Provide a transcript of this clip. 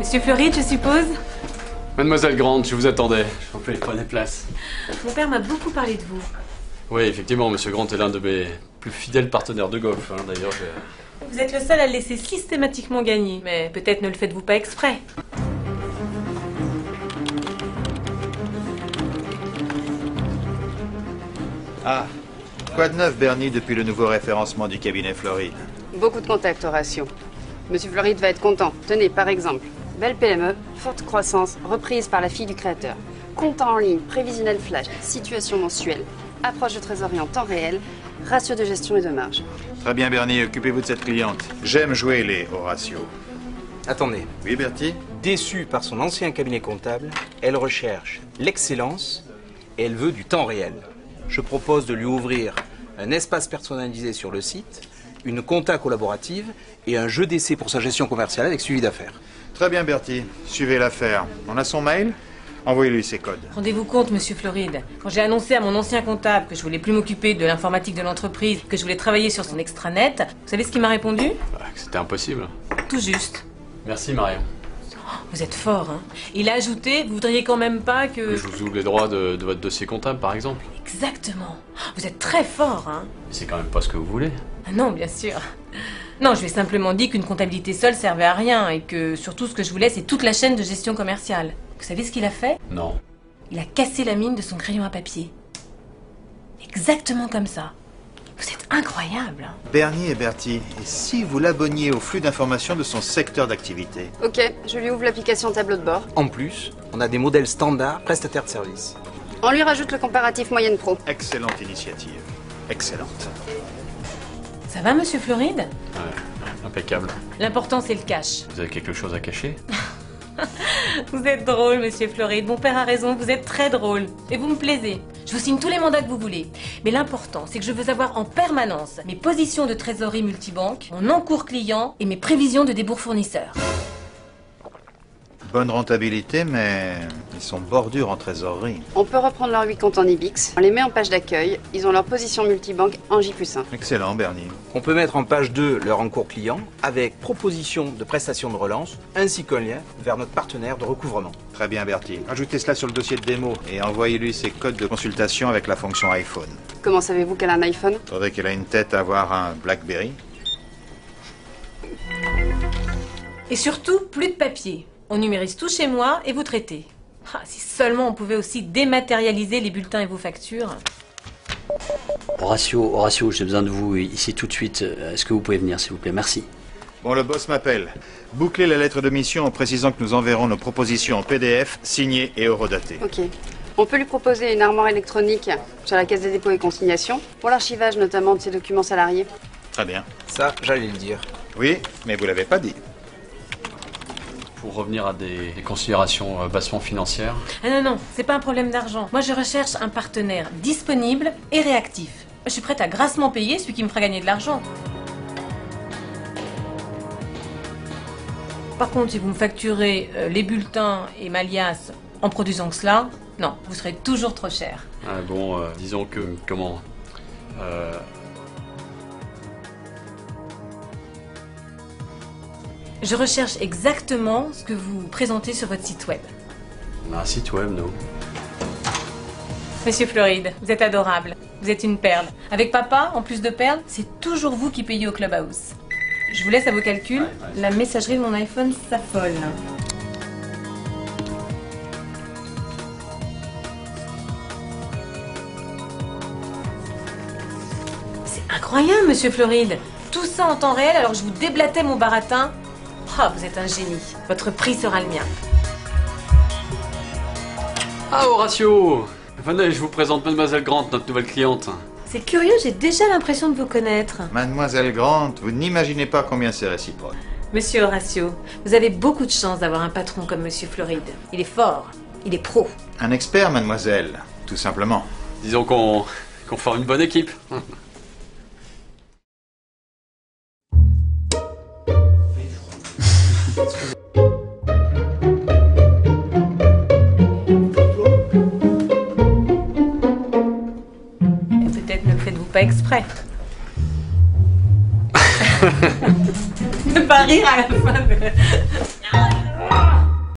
Monsieur Floride, je suppose? Mademoiselle Grant, je vous attendais. Je vous prie, prenez place. Mon père m'a beaucoup parlé de vous. Oui, effectivement, Monsieur Grant est l'un de mes plus fidèles partenaires de golf. D'ailleurs, Vous êtes le seul à le laisser systématiquement gagner, mais peut-être ne le faites-vous pas exprès. Ah, quoi de neuf, Bernie, depuis le nouveau référencement du cabinet Floride? Beaucoup de contacts, Horatio. Monsieur Floride va être content. Tenez, par exemple, belle PME, forte croissance, reprise par la fille du créateur. Compte en ligne, prévisionnel flash, situation mensuelle, approche de trésorerie en temps réel, ratio de gestion et de marge. Très bien, Bernie, occupez-vous de cette cliente. J'aime jouer les Horatio. Attendez. Oui, Bertie? Déçue par son ancien cabinet comptable, elle recherche l'excellence et elle veut du temps réel. Je propose de lui ouvrir un espace personnalisé sur le site, une compta collaborative et un jeu d'essai pour sa gestion commerciale avec suivi d'affaires. Très bien, Bertie. Suivez l'affaire. On a son mail? Envoyez-lui ses codes. Rendez-vous compte, Monsieur Floride, quand j'ai annoncé à mon ancien comptable que je voulais plus m'occuper de l'informatique de l'entreprise, que je voulais travailler sur son extranet, vous savez ce qu'il m'a répondu? c'était impossible. Tout juste. Merci, Marion. Vous êtes fort, hein. Il a ajouté, vous voudriez quand même pas que... Je vous ouvre les droits de votre dossier comptable, par exemple. Exactement. Vous êtes très fort, hein. Mais c'est quand même pas ce que vous voulez. Ah non, bien sûr. Non, je lui ai simplement dit qu'une comptabilité seule servait à rien et que surtout ce que je voulais, c'est toute la chaîne de gestion commerciale. Vous savez ce qu'il a fait? Non. Il a cassé la mine de son crayon à papier. Exactement comme ça. Vous êtes incroyable. Bernie et Bertie, et si vous l'abonniez au flux d'informations de son secteur d'activité? Ok, je lui ouvre l'application tableau de bord. En plus, on a des modèles standards prestataires de services. On lui rajoute le comparatif moyenne pro. Excellente initiative. Excellente. Ça va, Monsieur Floride? Ouais, impeccable. L'important, c'est le cash. Vous avez quelque chose à cacher? Vous êtes drôle, Monsieur Floride. Mon père a raison, vous êtes très drôle. Et vous me plaisez. Je vous signe tous les mandats que vous voulez. Mais l'important, c'est que je veux avoir en permanence mes positions de trésorerie multibanque, mon encours client et mes prévisions de débours fournisseurs. Bonne rentabilité, mais ils sont bordures en trésorerie. On peut reprendre leurs 8 comptes en IBIX. On les met en page d'accueil. Ils ont leur position multibanque en J+1. Excellent, Bernie. On peut mettre en page 2 leur encours client avec proposition de prestation de relance ainsi qu'un lien vers notre partenaire de recouvrement. Très bien, Bertie. Ajoutez cela sur le dossier de démo et envoyez-lui ses codes de consultation avec la fonction iPhone. Comment savez-vous qu'elle a un iPhone? Faudrait qu'elle ait une tête à avoir un BlackBerry. Et surtout, plus de papier. On numérise tout chez moi et vous traitez. Ah, si seulement on pouvait aussi dématérialiser les bulletins et vos factures. Horatio, j'ai besoin de vous ici tout de suite. Est-ce que vous pouvez venir, s'il vous plaît? Merci. Bon, le boss m'appelle. Bouclez la lettre de mission en précisant que nous enverrons nos propositions en PDF, signées et horodatées. Ok. On peut lui proposer une armoire électronique sur la caisse des dépôts et consignations, pour l'archivage notamment de ses documents salariés. Très bien. Ça, j'allais le dire. Oui, mais vous l'avez pas dit. Pour revenir à des considérations bassement financières. Ah non, c'est pas un problème d'argent. Moi, je recherche un partenaire disponible et réactif. Je suis prête à grassement payer celui qui me fera gagner de l'argent. Par contre, si vous me facturez les bulletins et ma liasse en produisant cela, non, vous serez toujours trop cher. Ah, bon, disons que... Comment Je recherche exactement ce que vous présentez sur votre site web. On a un site web, nous. Monsieur Floride, vous êtes adorable. Vous êtes une perle. Avec papa, en plus de perles, c'est toujours vous qui payez au Clubhouse. Je vous laisse à vos calculs. La messagerie de mon iPhone s'affole. C'est incroyable, Monsieur Floride. Tout ça en temps réel alors que je vous déblatais mon baratin. Ah, vous êtes un génie. Votre prix sera le mien. Ah, Horatio! Venez, je vous présente Mademoiselle Grant, notre nouvelle cliente. C'est curieux, j'ai déjà l'impression de vous connaître. Mademoiselle Grant, vous n'imaginez pas combien c'est réciproque. Monsieur Horatio, vous avez beaucoup de chance d'avoir un patron comme Monsieur Floride. Il est fort, il est pro. Un expert, mademoiselle, tout simplement. Disons qu'on forme une bonne équipe. Peut-être ne le faites-vous pas exprès. Ne pas rire à la fin de...